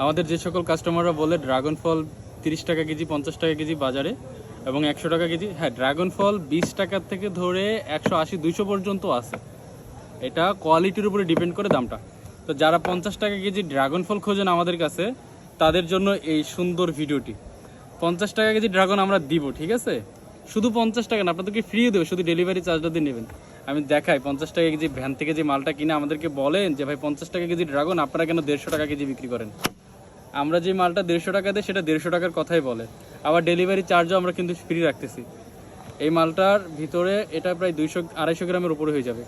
আমাদের যে সকল কাস্টমাররা বলে ড্রাগন ফল 30 টাকা কেজি, 50 টাকা কেজি বাজারে এবং 100 টাকা কেজি, হ্যাঁ ড্রাগন ফল 20 টাকা থেকে ধরে 180, 200 পর্যন্ত আছে। এটা কোয়ালিটির উপরে ডিপেন্ড করে দামটা। তো যারা 50 টাকা কেজি ড্রাগন ফল খোঁজেন আমাদের কাছে, তাদের জন্য এই সুন্দর ভিডিওটি। 50 টাকা কেজি ড্রাগন আমরা দিব, ঠিক আছে? শুধু 50 টাকা না, আপনাদেরকে ফ্রি দেবে, শুধু ডেলিভারি চার্জটা দিয়ে নেবেন। আমি দেখাই 50 টাকা কেজি ভ্যান থেকে যে মালটা কিনে আমাদেরকে বলেন যে ভাই 50 টাকা কেজি ড্রাগন আপনারা কেন 150 টাকা কেজি বিক্রি করেন। আমরা যে মালটা 150 টাকা দেয় সেটা 150 টাকার কথাই বলে। আবার ডেলিভারি চার্জও আমরা কিন্তু ফ্রি রাখতেছি। এই মালটার ভিতরে এটা প্রায় 200-250 গ্রামের উপরে হয়ে যাবে।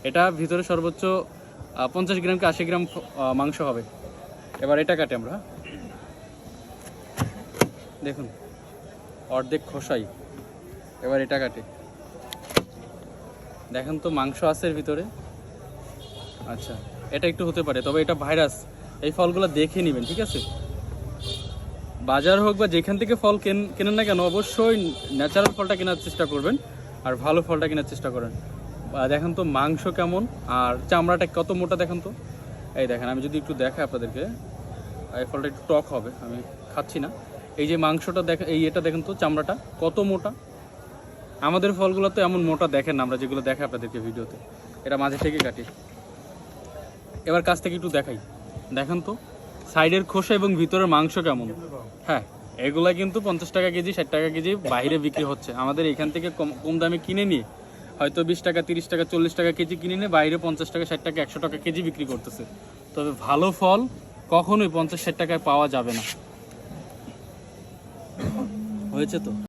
এটা ভিতরে সর্বোচ্চ 50 গ্রাম কি 80 গ্রাম মাংস হবে। এবার এটা কাটে আমরা, দেখুন অর্ধেক খোসাই। এবার এটা কাটে, দেখেন তো মাংস আছে এর ভিতরে। আচ্ছা, এটা একটু হতে পারে, তবে এটা ভাইরাস। এই ফলগুলো দেখে নেবেন, ঠিক আছে? বাজার হোক বা যেখান থেকে ফল কেনেন না কেন, অবশ্যই ন্যাচারাল ফলটা কেনার চেষ্টা করবেন আর ভালো ফলটা কেনার চেষ্টা করেন। দেখেন তো মাংস কেমন আর চামড়াটা কত মোটা, দেখেন তো। এই দেখেন, আমি যদি একটু দেখাই আপনাদেরকে, এই ফলটা একটু টক হবে, আমি খাচ্ছি না। এই যে মাংসটা দেখেন, এটা দেখেন তো চামড়াটা কত মোটা। আমাদের ফলগুলো তো এমন মোটা দেখেন না আমরা যেগুলো দেখাই আপনাদেরকে ভিডিওতে। এটা মাঝে থেকে কাটি। এবার কাছ থেকে একটু দেখাই, দেখেন তো সাইডের খোসা এবং ভিতরের মাংস কেমন। হ্যাঁ, এগুলা কিন্তু 50 টাকা কেজি, 60 টাকা কেজি বাইরে বিক্রি হচ্ছে। আমাদের এখান থেকে কম দামে কিনে নিয়ে হয়তো 20 টাকা, 30 টাকা, 40 টাকা কেজি কিনে নিয়ে বাইরে 50 টাকা, 60 টাকা, 100 টাকা কেজি বিক্রি করতেছে। তবে ভালো ফল কখনোই 50-60 টাকায় পাওয়া যাবে না। হয়েছে তো।